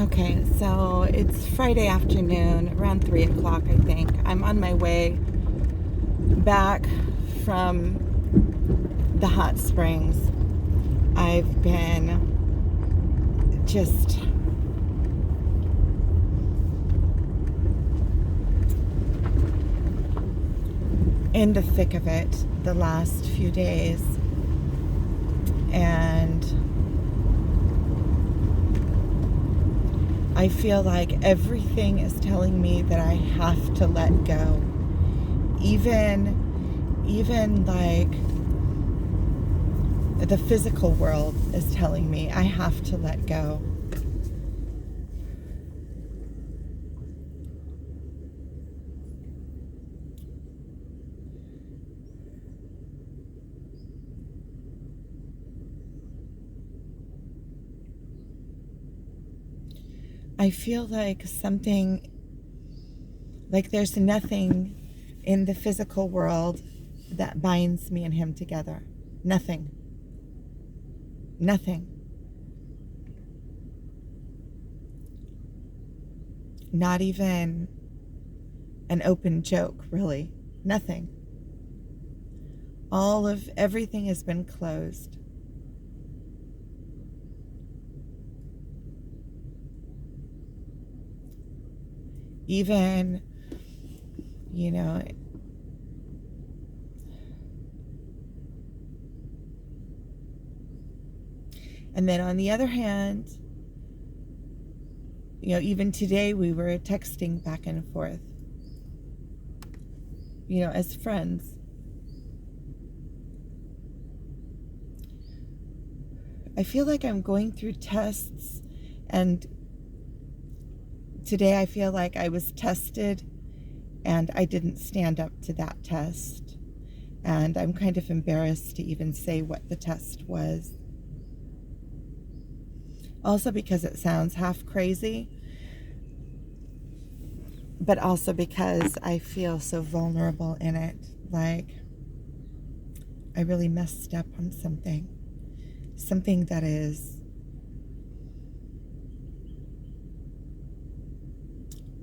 Okay, so it's Friday afternoon, around 3 o'clock, I think. I'm on my way back from the hot springs. I've been just in the thick of it the last few days, and I feel like everything is telling me that I have to let go. Even like the physical world is telling me I have to let go. I feel like there's nothing in the physical world that binds me and him together. Nothing. Nothing. Not even an open joke, really. Nothing. Everything has been closed. Even, you know, and then on the other hand, even today we were texting back and forth, as friends. I feel like I'm going through tests, and today I feel like I was tested and I didn't stand up to that test. And I'm kind of embarrassed to even say what the test was. Also because it sounds half crazy, but also because I feel so vulnerable in it. Like I really messed up on something that is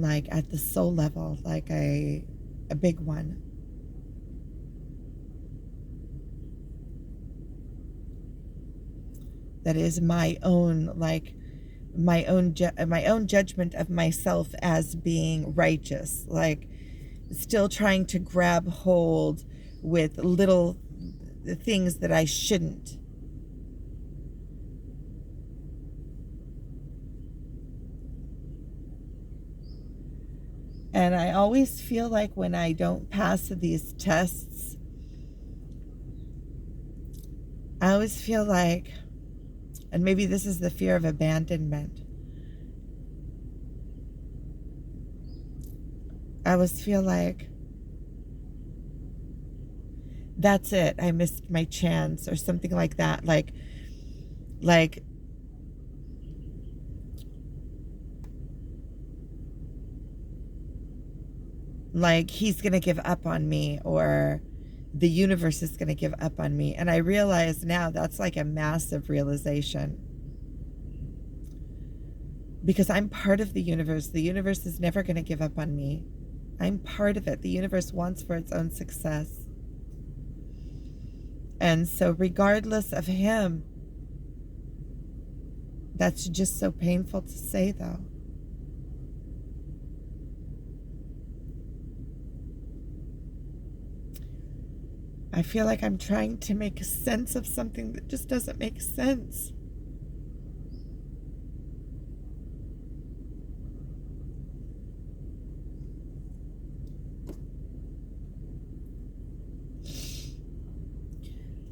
like at the soul level, like a big one. That is my own judgment of myself as being righteous, like still trying to grab hold with little things that I shouldn't. And I always feel like when I don't pass these tests, I always feel like, and maybe this is the fear of abandonment, I always feel like that's it, I missed my chance or something like that. Like he's going to give up on me, or the universe is going to give up on me. And I realize now that's like a massive realization, because I'm part of the universe. The universe is never going to give up on me. I'm part of it. The universe wants for its own success. And so regardless of him, that's just so painful to say, though. I feel like I'm trying to make sense of something that just doesn't make sense.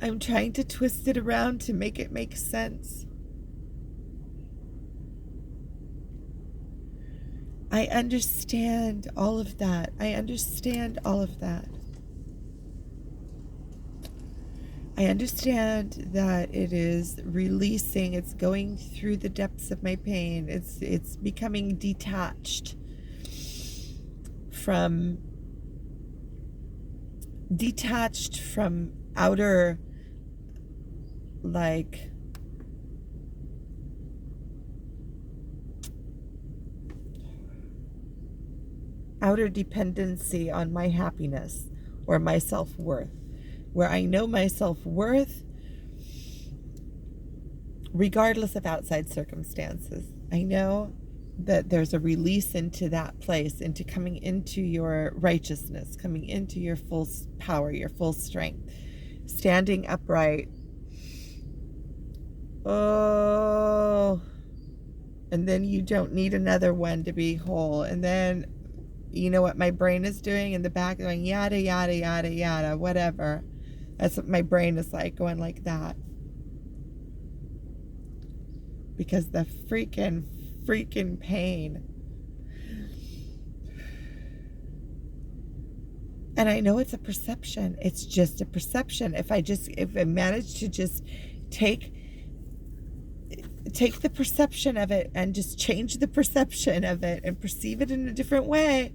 I'm trying to twist it around to make it make sense. I understand all of that. I understand all of that. I understand that it is releasing, it's going through the depths of my pain. It's becoming detached from outer, like, outer dependency on my happiness or my self-worth, where I know my self-worth regardless of outside circumstances. I know that there's a release into that place, into coming into your righteousness, coming into your full power, your full strength, standing upright. Oh, and then you don't need another one to be whole. And then, you know what my brain is doing in the back, going yada, yada, yada, yada, whatever. That's what my brain is like, going like that. Because the freaking pain. And I know it's a perception. It's just a perception. If I manage to just take the perception of it and just change the perception of it and perceive it in a different way.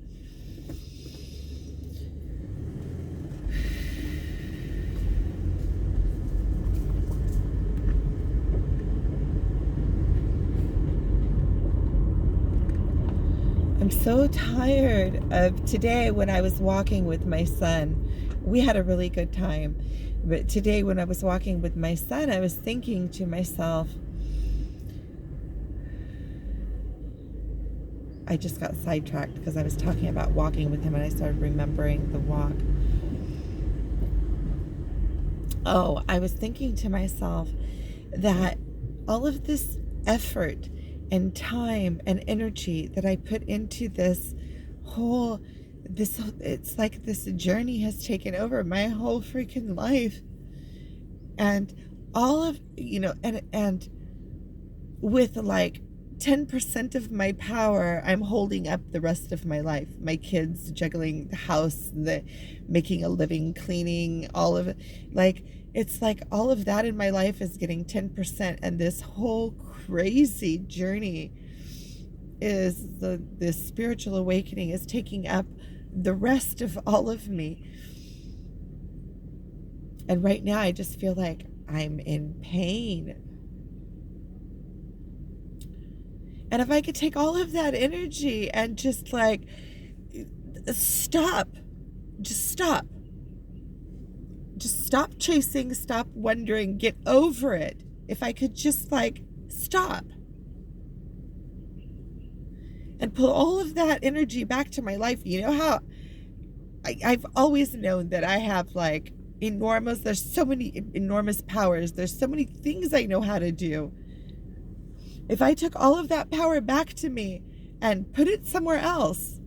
I'm so tired of today when I was walking with my son. We had a really good time. But today when I was walking with my son, I was thinking to myself, I just got sidetracked because I was talking about walking with him and I started remembering the walk. Oh, I was thinking to myself that all of this effort and time and energy that I put into this, it's like this journey has taken over my whole freaking life. And all of, and with like 10% of my power, I'm holding up the rest of my life. My kids, juggling the house, making a living, cleaning, all of it. Like, it's like all of that in my life is getting 10%. And this whole crazy journey is this spiritual awakening is taking up the rest of all of me. And right now I just feel like I'm in pain. And if I could take all of that energy and just like stop chasing, stop wondering, get over it. If I could just like stop and pull all of that energy back to my life. You know how I've always known that I have like there's so many enormous powers. There's so many things I know how to do. If I took all of that power back to me and put it somewhere else,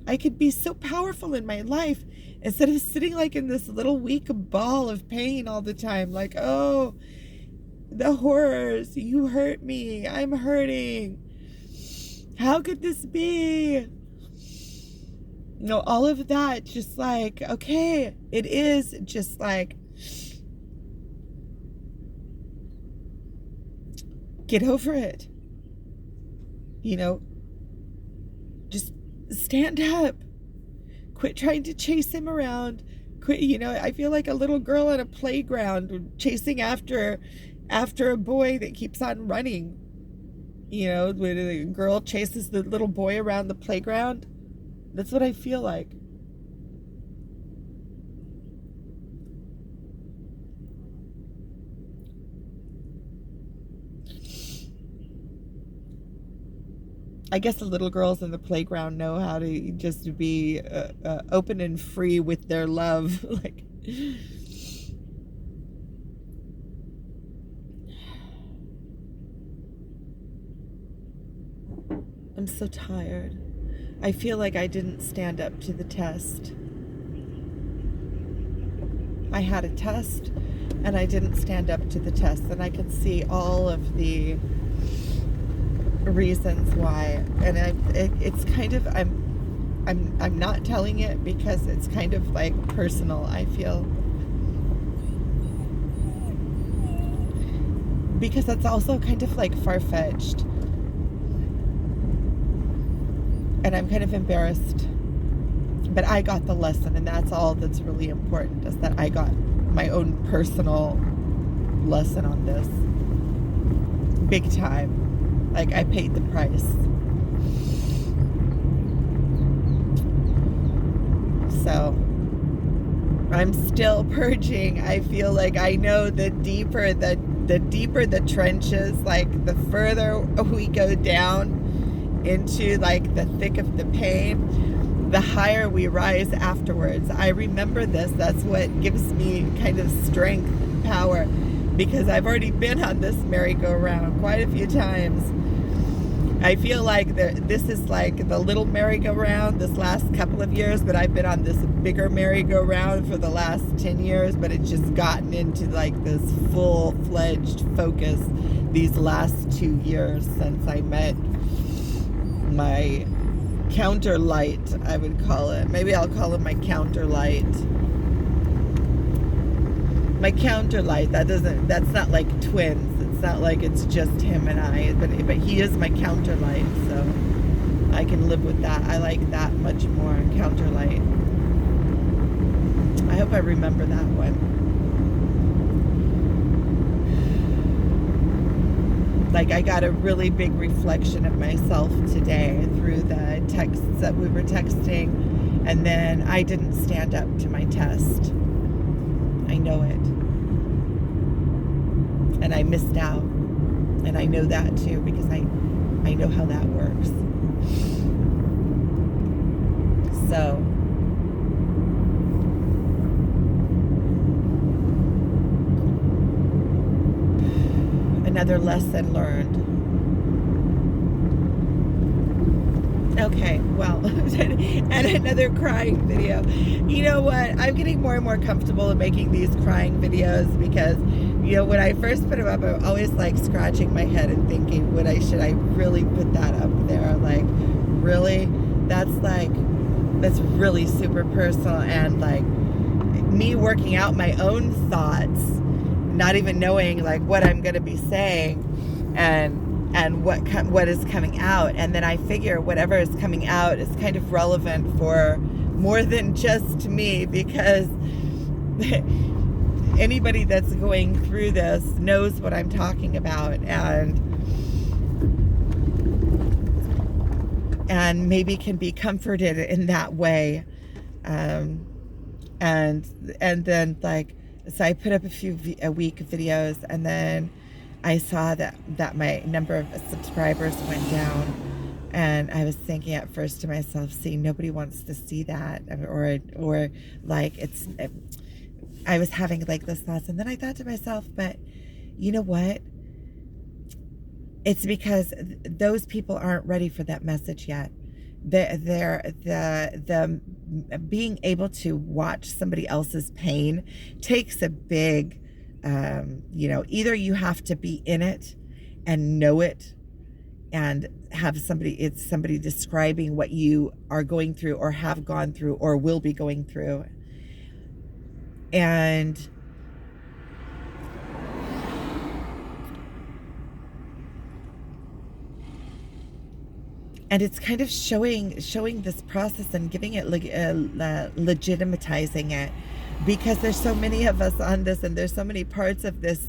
I could be so powerful in my life instead of sitting like in this little weak ball of pain all the time. Like, oh, the horrors, you hurt me, I'm hurting. How could this be? No, all of that, just like, okay, it is just like, get over it. Just stand up. Quit trying to chase him around. Quit, I feel like a little girl at a playground chasing after a boy that keeps on running. When a girl chases the little boy around the playground. That's what I feel like. I guess the little girls in the playground know how to just be open and free with their love. Like, I'm so tired. I feel like I didn't stand up to the test. I had a test and I didn't stand up to the test, and I could see all of the reasons why. And it's kind of, I'm not telling it because it's kind of like personal, I feel, because that's also kind of like far-fetched, and I'm kind of embarrassed, but I got the lesson, and that's all that's really important, is that I got my own personal lesson on this, big time. Like, I paid the price. So I'm still purging. I feel like I know the deeper the trenches, like the further we go down into like the thick of the pain, the higher we rise afterwards. I remember this. That's what gives me kind of strength and power, because I've already been on this merry-go-round quite a few times. I feel like this is like the little merry-go-round this last couple of years, but I've been on this bigger merry-go-round for the last 10 years, but it's just gotten into like this full-fledged focus these last 2 years since I met my counter light, I would call it. Maybe I'll call it my counter light. My counter light, that's not like twins. It's not like it's just him and I, but he is my counter light, so I can live with that. I like that much more, counter light. I hope I remember that one. Like, I got a really big reflection of myself today through the texts that we were texting, and then I didn't stand up to my test. I know it. And I missed out. And I know that too, because I know how that works. So another lesson learned. Okay, well, and another crying video. You know what? I'm getting more and more comfortable in making these crying videos because, you know, when I first put them up, I'm always like scratching my head and thinking, should I really put that up there? Like, really? That's really super personal, and like me working out my own thoughts, not even knowing like what I'm going to be saying and what is coming out. And then I figure whatever is coming out is kind of relevant for more than just me, because anybody that's going through this knows what I'm talking about, and maybe can be comforted in that way. And then like, so I put up a week of videos, and then I saw that my number of subscribers went down, and I was thinking at first to myself, see, nobody wants to see that, or like I was having like this thoughts, and then I thought to myself, but you know what? It's because those people aren't ready for that message yet. The being able to watch somebody else's pain takes a big, either you have to be in it and know it and have somebody describing what you are going through or have gone through or will be going through. And it's kind of showing this process and giving it legitimatizing it, because there's so many of us on this, and there's so many parts of this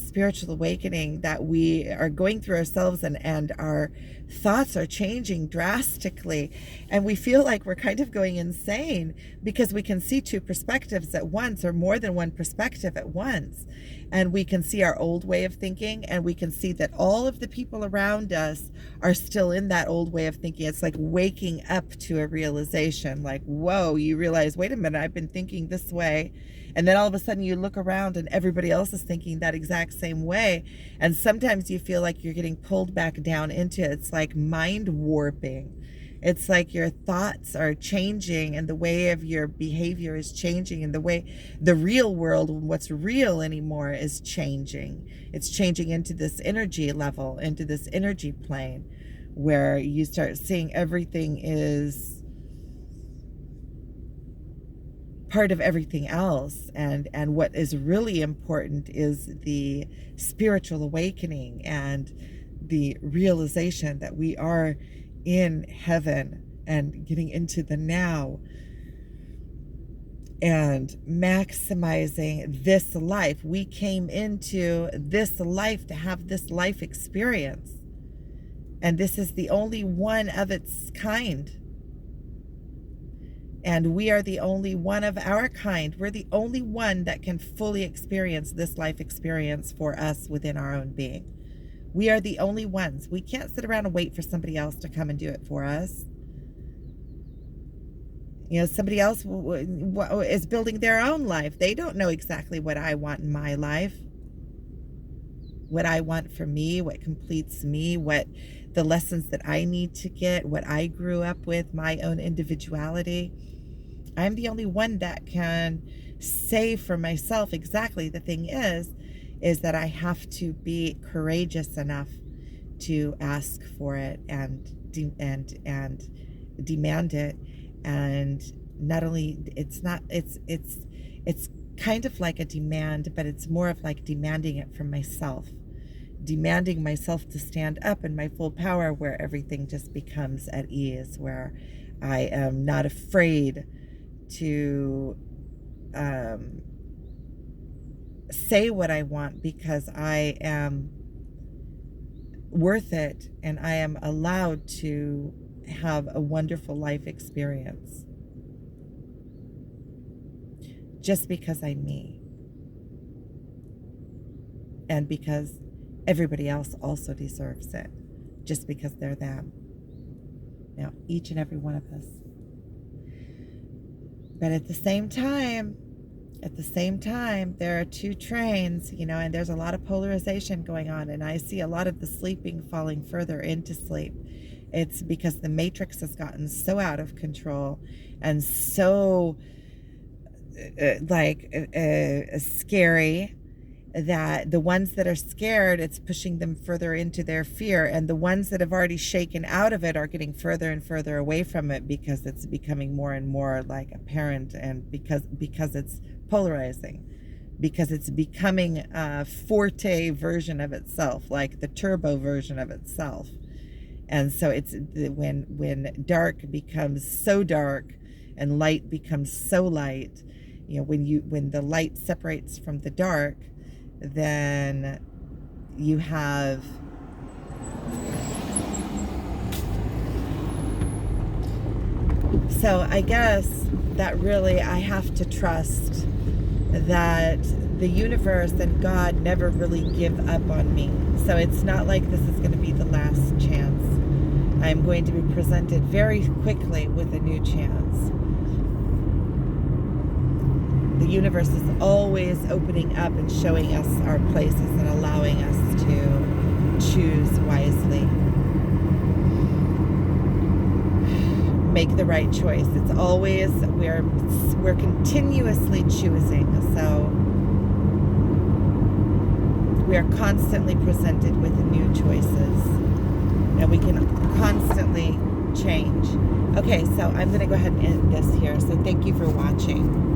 spiritual awakening that we are going through ourselves, and our thoughts are changing drastically, and we feel like we're kind of going insane because we can see two perspectives at once, or more than one perspective at once. And we can see our old way of thinking, and we can see that all of the people around us are still in that old way of thinking. It's like waking up to a realization, like, whoa, you realize, wait a minute, I've been thinking this way. And then all of a sudden you look around and everybody else is thinking that exact same way. And sometimes you feel like you're getting pulled back down into it. It's like mind warping. It's like your thoughts are changing, and the way of your behavior is changing, and the way the real world, what's real anymore, is changing. It's changing into this energy level, into this energy plane, where you start seeing everything is part of everything else, and what is really important is the spiritual awakening and the realization that we are in heaven and getting into the now and maximizing this life. We came into this life to have this life experience, and this is the only one of its kind. And we are the only one of our kind. We're the only one that can fully experience this life experience for us within our own being. We are the only ones. We can't sit around and wait for somebody else to come and do it for us. Somebody else is building their own life. They don't know exactly what I want in my life, what I want for me, what completes me, what the lessons that I need to get, what I grew up with, my own individuality. I'm the only one that can say for myself exactly. The thing is that I have to be courageous enough to ask for it and demand it. And not only it's kind of like a demand, but it's more of like demanding it from myself, demanding myself to stand up in my full power, where everything just becomes at ease, where I am not afraid to say what I want, because I am worth it and I am allowed to have a wonderful life experience just because I'm me, and because everybody else also deserves it just because they're them. Now, each and every one of us. But at the same time, there are two trains, and there's a lot of polarization going on, and I see a lot of the sleeping falling further into sleep. It's because the matrix has gotten so out of control and so scary, that the ones that are scared, it's pushing them further into their fear, and the ones that have already shaken out of it are getting further and further away from it, because it's becoming more and more like apparent, and because it's polarizing, because it's becoming a forte version of itself, like the turbo version of itself. And so it's when dark becomes so dark and light becomes so light, when the light separates from the dark, then you have so I guess that really I have to trust that the universe and God never really give up on me. So it's not like this is going to be the last chance. I'm going to be presented very quickly with a new chance. The universe is always opening up and showing us our places and allowing us to choose wisely. Make the right choice. It's always, we're continuously choosing. So we are constantly presented with new choices, and we can constantly change. Okay, so I'm going to go ahead and end this here. So thank you for watching.